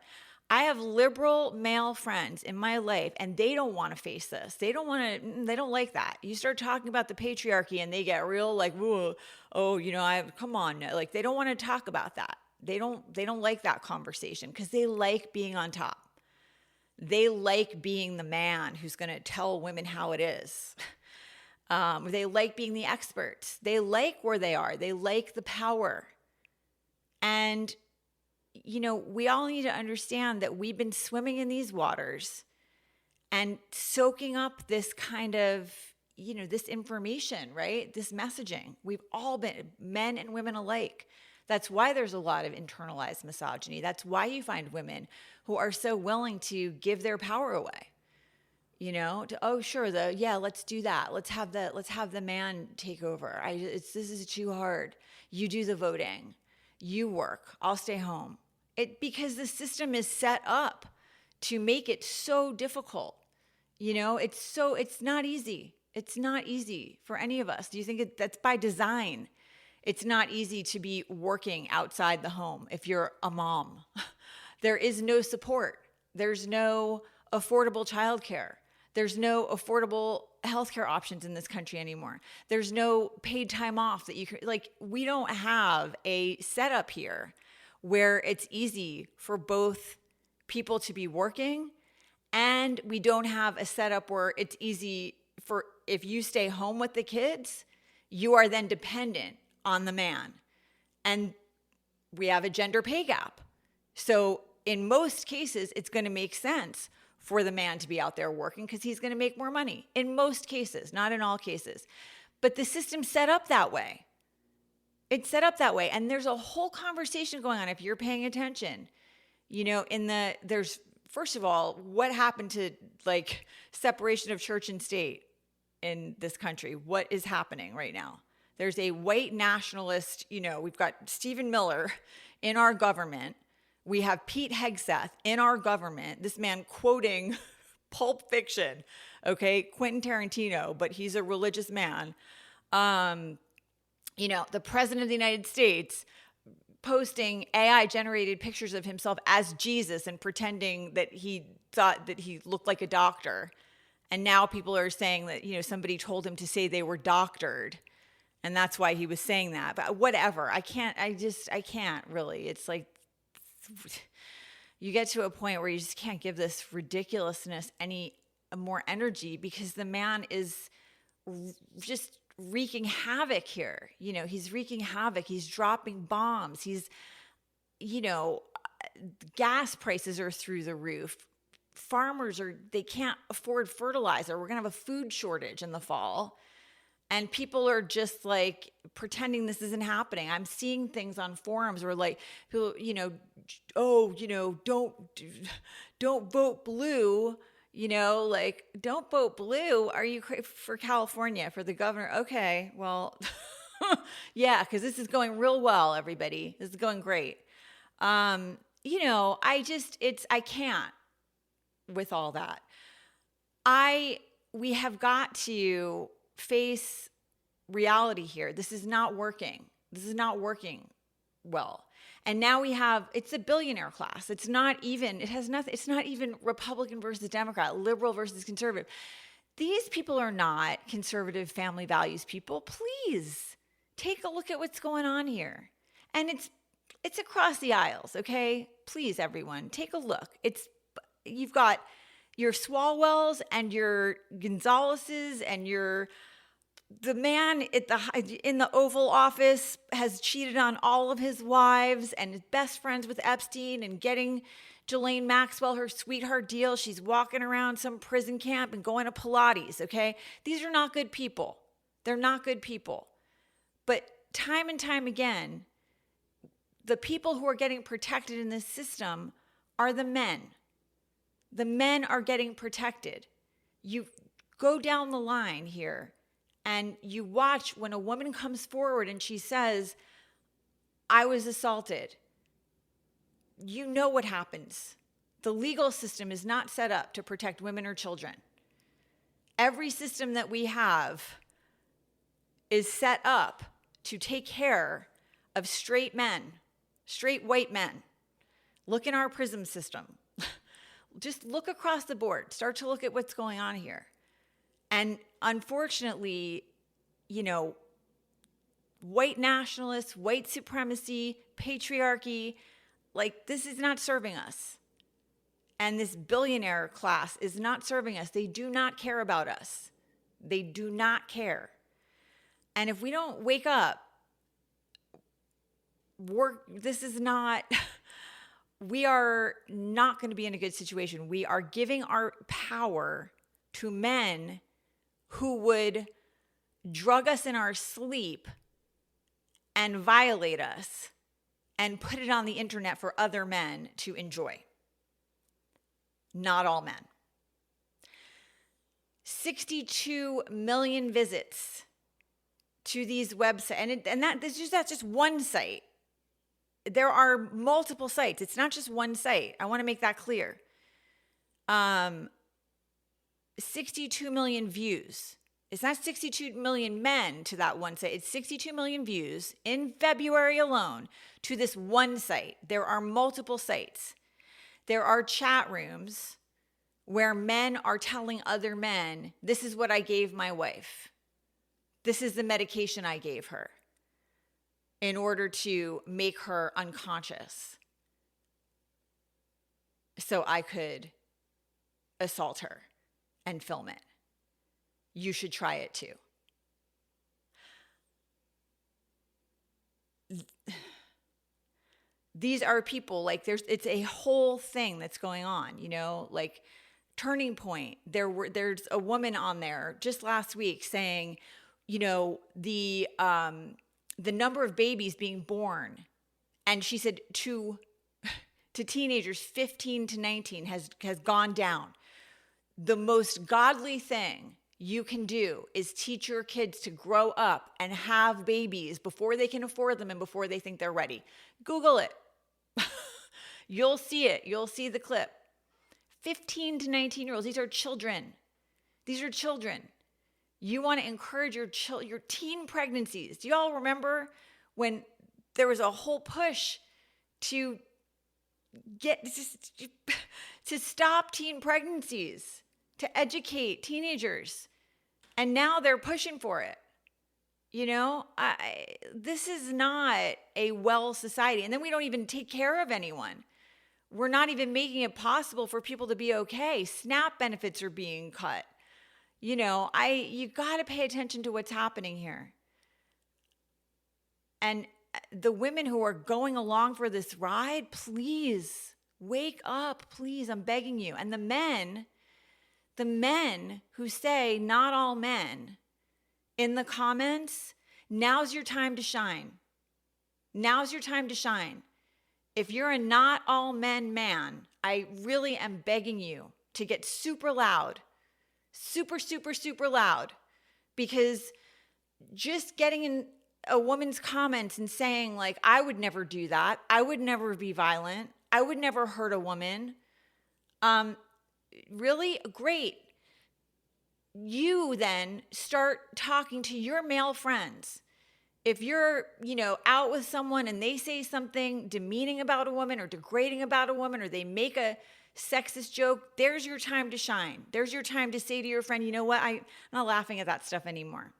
I have liberal male friends in my life, and they don't want to face this. They don't like that. You start talking about the patriarchy and they get real like, come on. Like, they don't want to talk about that. They don't like that conversation because they like being on top. They like being the man who's going to tell women how it is. They like being the experts. They like where they are. They like the power. And, we all need to understand that we've been swimming in these waters and soaking up this kind of, this information, right? This messaging. We've all been, men and women alike. That's why there's a lot of internalized misogyny. That's why you find women who are so willing to give their power away. Let's do that. Let's have the man take over. This is too hard. You do the voting. You work. I'll stay home. Because the system is set up to make it so difficult. It's not easy. It's not easy for any of us. Do you think that's by design? It's not easy to be working outside the home if you're a mom. There is no support. There's no affordable childcare. There's no affordable healthcare options in this country anymore. There's no paid time off that you can, we don't have a setup here where it's easy for both people to be working, and we don't have a setup where it's easy for, if you stay home with the kids, you are then dependent on the man. And we have a gender pay gap. So in most cases, it's going to make sense for the man to be out there working because he's going to make more money. In most cases, not in all cases. But the system's set up that way. It's set up that way. And there's a whole conversation going on if you're paying attention. There's, first of all, what happened to separation of church and state in this country? What is happening right now? There's a white nationalist, we've got Stephen Miller in our government. We have Pete Hegseth in our government, this man quoting Pulp Fiction, okay, Quentin Tarantino, but he's a religious man. The president of the United States posting AI-generated pictures of himself as Jesus and pretending that he thought that he looked like a doctor. And now people are saying that, somebody told him to say they were doctored. And that's why he was saying that. But whatever, I can't really. It's like, you get to a point where you just can't give this ridiculousness any more energy because the man is just wreaking havoc here. He's wreaking havoc. He's dropping bombs. He's, gas prices are through the roof. Farmers they can't afford fertilizer. We're going to have a food shortage in the fall. And people are just pretending this isn't happening. I'm seeing things on forums where people, don't vote blue, don't vote blue. Are you for California, for the governor? Okay, well, yeah, because this is going real well, everybody. This is going great. I can't with all that. We have got to face reality here. This is not working. This is not working well. And now it's a billionaire class. It's not even Republican versus Democrat, liberal versus conservative. These people are not conservative family values people. Please take a look at what's going on here. And it's it's across the aisles, okay? Please, everyone, take a look. You've got your Swalwells and your Gonzaleses and the man in the Oval Office has cheated on all of his wives and is best friends with Epstein and getting Ghislaine Maxwell her sweetheart deal. She's walking around some prison camp and going to Pilates, okay? These are not good people. They're not good people. But time and time again, the people who are getting protected in this system are the men. The men are getting protected. You go down the line here and you watch when a woman comes forward and she says, I was assaulted. You know what happens. The legal system is not set up to protect women or children. Every system that we have is set up to take care of straight men, straight white men. Look in our prison system. Just look across the board. Start to look at what's going on here. And unfortunately, white nationalists, white supremacy, patriarchy, this is not serving us. And this billionaire class is not serving us. They do not care about us. They do not care. And if we don't wake up, we are not going to be in a good situation. We are giving our power to men who would drug us in our sleep and violate us and put it on the internet for other men to enjoy. Not all men. 62 million visits to these websites. And that's just one site. There are multiple sites. It's not just one site. I want to make that clear. 62 million views. It's not 62 million men to that one site. It's 62 million views in February alone to this one site. There are multiple sites. There are chat rooms where men are telling other men, this is what I gave my wife. This is the medication I gave her in order to make her unconscious so I could assault her and film it. You should try it too. These are people, it's a whole thing that's going on, Turning Point. There's a woman on there just last week saying, the number of babies being born, and she said to teenagers 15 to 19 has gone down. The most godly thing you can do is teach your kids to grow up and have babies before they can afford them and before they think they're ready. Google it. You'll see it. You'll see the clip. 15 to 19-year-olds. These are children. These are children. You want to encourage your teen pregnancies. Do y'all remember when there was a whole push to stop teen pregnancies, to educate teenagers, and now they're pushing for it? This is not a well society. And then we don't even take care of anyone. We're not even making it possible for people to be okay. SNAP benefits are being cut. You got to pay attention to what's happening here. And the women who are going along for this ride, please wake up, please. I'm begging you. And the men who say not all men in the comments, now's your time to shine. Now's your time to shine. If you're a not all men man, I really am begging you to get super loud. Super, super, super loud. Because just getting in a woman's comments and saying, I would never do that. I would never be violent. I would never hurt a woman. Really? Great. You then start talking to your male friends. If you're, out with someone and they say something demeaning about a woman or degrading about a woman, or they make a sexist joke, there's your time to shine. There's your time to say to your friend, you know what? I'm not laughing at that stuff anymore.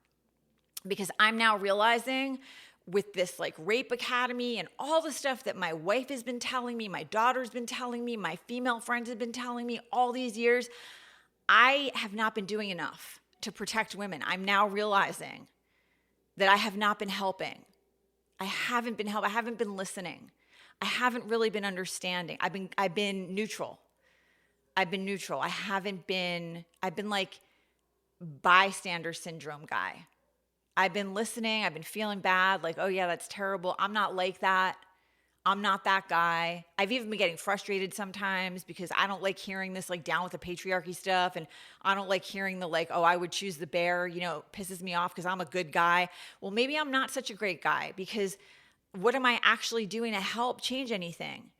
Because I'm now realizing with this like rape academy and all the stuff that my wife has been telling me, my daughter's been telling me, my female friends have been telling me all these years, I have not been doing enough to protect women. I'm now realizing that I have not been helping. I haven't been helping. I haven't been listening. I haven't really been understanding. I've been neutral. I've been like bystander syndrome guy. I've been listening. I've been feeling bad. Like, oh yeah, that's terrible. I'm not like that. I'm not that guy. I've even been getting frustrated sometimes because I don't like hearing this like down with the patriarchy stuff. And I don't like hearing the like, oh, I would choose the bear, you know, it pisses me off because I'm a good guy. Well, maybe I'm not such a great guy because what am I actually doing to help change anything?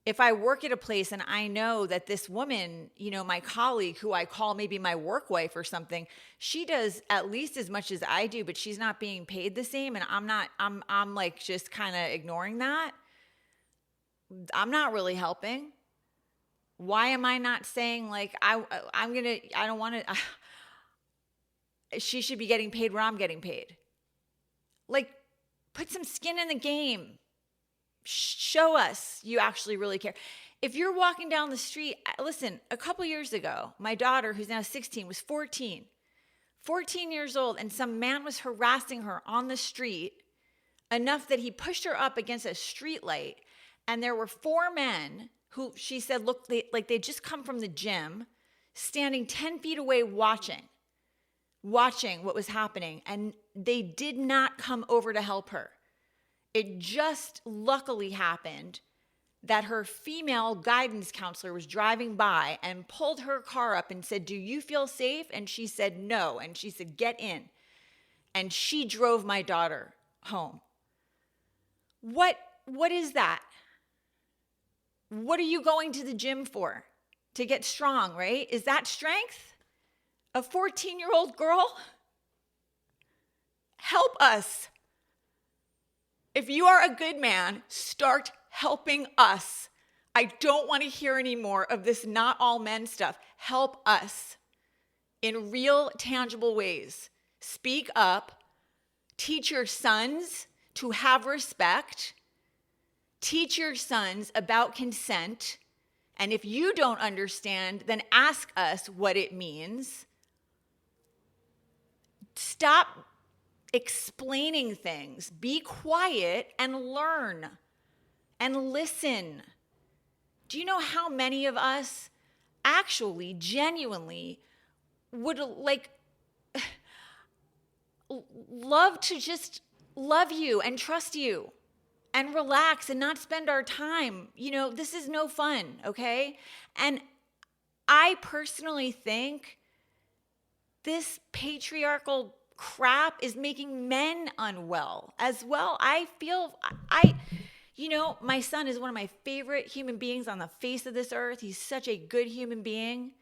If I work at a place and I know that this woman, you know, my colleague who I call maybe my work wife or something, she does at least as much as I do, but she's not being paid the same. And I'm like just kind of ignoring that. I'm not really helping. Why am I not saying like, she should be getting paid where I'm getting paid. Like put some skin in the game. Show us you actually really care. If you're walking down the street, listen, a couple years ago, my daughter, who's now 16, was 14 years old, and some man was harassing her on the street enough that he pushed her up against a street light, and there were 4 men who she said looked like they'd just come from the gym, standing 10 feet away watching what was happening, and they did not come over to help her. It just luckily happened that her female guidance counselor was driving by and pulled her car up and said, "Do you feel safe?" And she said, "No." And she said, "Get in." And she drove my daughter home. What is that? What are you going to the gym for? To get strong, right? Is that strength? A 14-year-old girl? Help us. If you are a good man, start helping us. I don't want to hear any more of this not all men stuff. Help us in real, tangible ways. Speak up. Teach your sons to have respect. Teach your sons about consent. And if you don't understand, then ask us what it means. Stop explaining things. Be quiet and learn and listen. Do you know how many of us actually, genuinely would like love to just love you and trust you and relax and not spend our time? You know, this is no fun, okay? And I personally think this patriarchal crap is making men unwell as well. I feel, you know, my son is one of my favorite human beings on the face of this earth. He's such a good human being,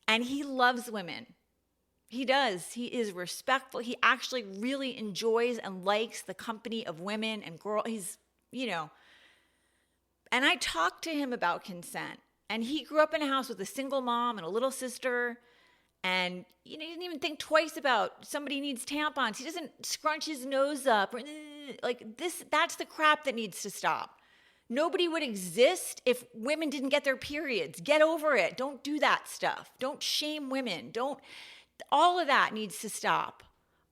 and he loves women. He does. He is respectful. He actually really enjoys and likes the company of women and girls. He's, you know, and I talked to him about consent, and he grew up in a house with a single mom and a little sister. And you know, he didn't even think twice about somebody needs tampons. He doesn't scrunch his nose up or like this. That's the crap that needs to stop. Nobody would exist if women didn't get their periods. Get over it. Don't do that stuff. Don't shame women. All of that needs to stop.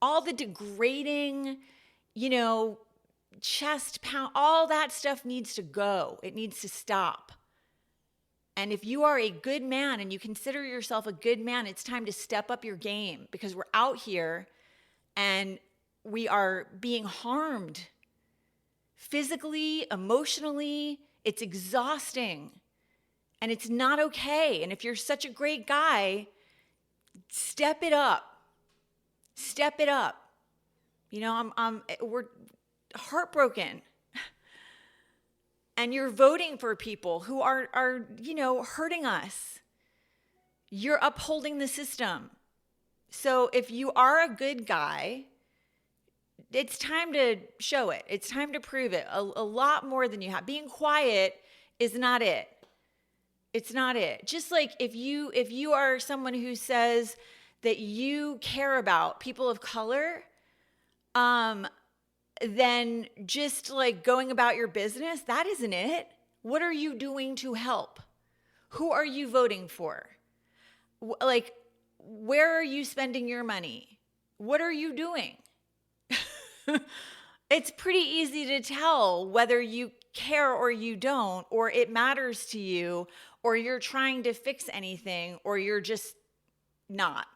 All the degrading, you know, chest pound, all that stuff needs to go. It needs to stop. And if you are a good man and you consider yourself a good man, it's time to step up your game, because we're out here and we are being harmed physically, emotionally. It's exhausting and it's not okay. And if you're such a great guy, step it up. Step it up. You know, we're heartbroken. And you're voting for people who are, you know, hurting us. You're upholding the system. So if you are a good guy, it's time to show it. It's time to prove it a lot more than you have. Being quiet is not it. It's not it. Just like if you are someone who says that you care about people of color, then just like going about your business, that isn't it. What are you doing to help? Who are you voting for? Like, where are you spending your money? What are you doing? It's pretty easy to tell whether you care or you don't, or it matters to you, or you're trying to fix anything, or you're just not.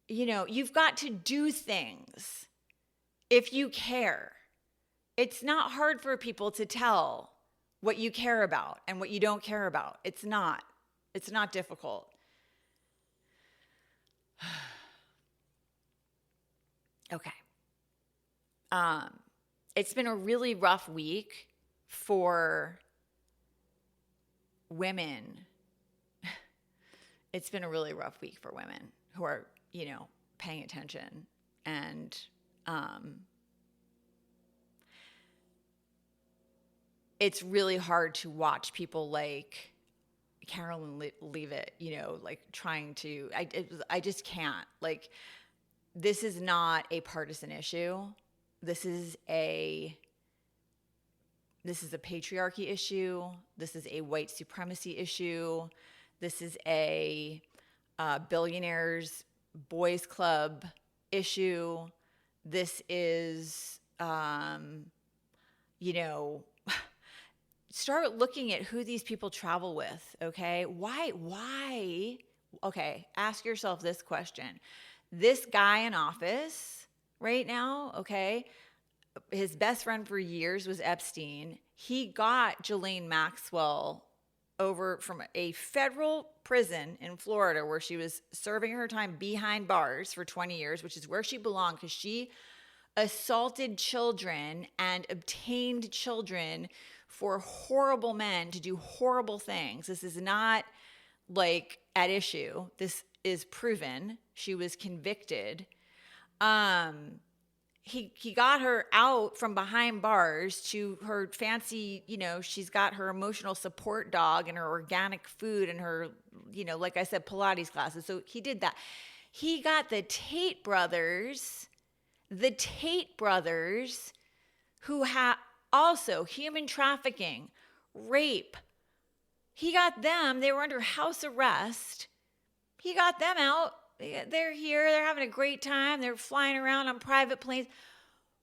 You know, you've got to do things if you care. It's not hard for people to tell what you care about and what you don't care about. It's not difficult. Okay. It's been a really rough week for women. It's been a really rough week for women who are, you know, paying attention. And it's really hard to watch people like Carolyn Leavitt, you know, like trying to, I just can't. Like, this is not a partisan issue. This is a patriarchy issue. This is a white supremacy issue. This is a billionaires boys club issue. This is, you know, start looking at who these people travel with, okay? Why? Okay, ask yourself this question. This guy in office right now, okay, his best friend for years was Epstein. He got Ghislaine Maxwell over from a federal prison in Florida where she was serving her time behind bars for 20 years, which is where she belonged because she assaulted children and obtained children for horrible men to do horrible things. This is not like at issue. This is proven. She was convicted. He got her out from behind bars to her fancy, you know, she's got her emotional support dog and her organic food and her, you know, like I said, Pilates classes. So he did that. He got the Tate brothers who have also human trafficking, rape. He got them. They were under house arrest. He got them out. They're here. They're having a great time. They're flying around on private planes.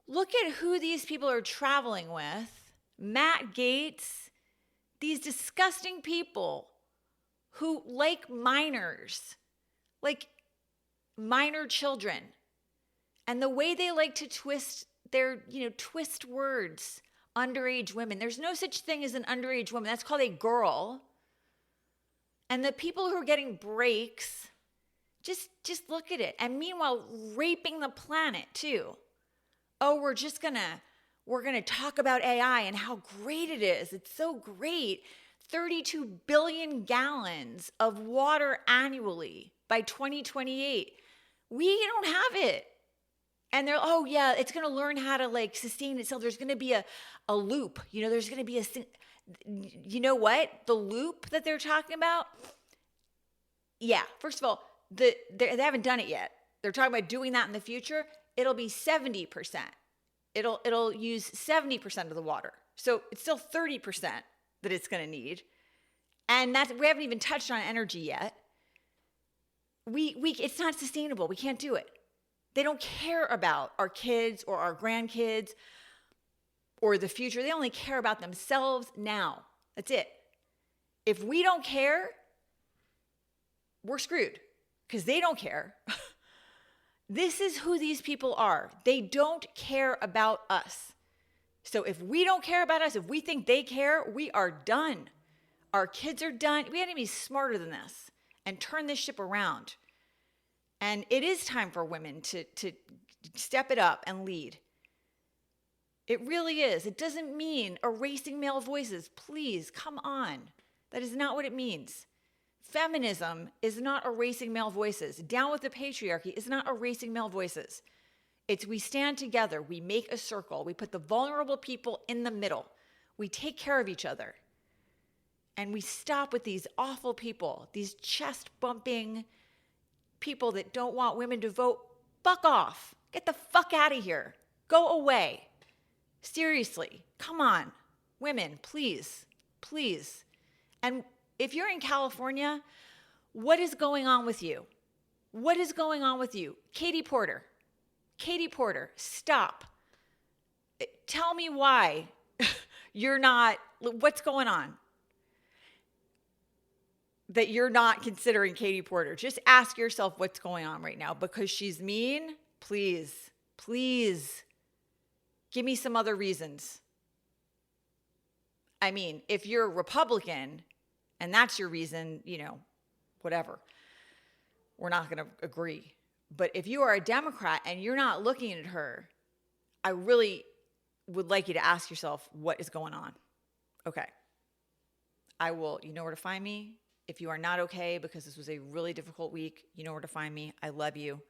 Look at who these people are traveling with. Matt Gaetz, these disgusting people who like minors, like minor children. And the way they like to twist twist words, underage women. There's no such thing as an underage woman. That's called a girl. And the people who are getting breaks, just look at it. And meanwhile, raping the planet too. Oh, we're gonna talk about AI and how great it is. It's so great. 32 billion gallons of water annually by 2028. We don't have it. And they're, oh yeah, it's gonna learn how to like sustain itself. There's gonna be a loop. You know, there's gonna be you know what? The loop that they're talking about? Yeah, first of all, they haven't done it yet. They're talking about doing that in the future. It'll be 70%. It'll use 70% of the water. So it's still 30% that it's going to need. And we haven't even touched on energy yet. It's not sustainable. We can't do it. They don't care about our kids or our grandkids or the future. They only care about themselves now. That's it. If we don't care, we're screwed because they don't care. This is who these people are. They don't care about us. So if we don't care about us, if we think they care, we are done. Our kids are done. We have to be smarter than this and turn this ship around. And it is time for women to step it up and lead. It really is. It doesn't mean erasing male voices. Please, come on. That is not what it means. Feminism is not erasing male voices. Down with the patriarchy is not erasing male voices. It's we stand together. We make a circle. We put the vulnerable people in the middle. We take care of each other. And we stop with these awful people, these chest-bumping people that don't want women to vote. Fuck off. Get the fuck out of here. Go away. Seriously. Come on. Women, please. Please. And if you're in California, what is going on with you? What is going on with you? Katie Porter, stop. Tell me why you're not, what's going on that you're not considering Katie Porter? Just ask yourself what's going on right now. Because she's mean? Please, please give me some other reasons. I mean, if you're a Republican and that's your reason, whatever, we're not going to agree. But if you are a Democrat and you're not looking at her, I really would like you to ask yourself what is going on. Okay. You know where to find me. If you are not okay because this was a really difficult week, you know where to find me. I love you.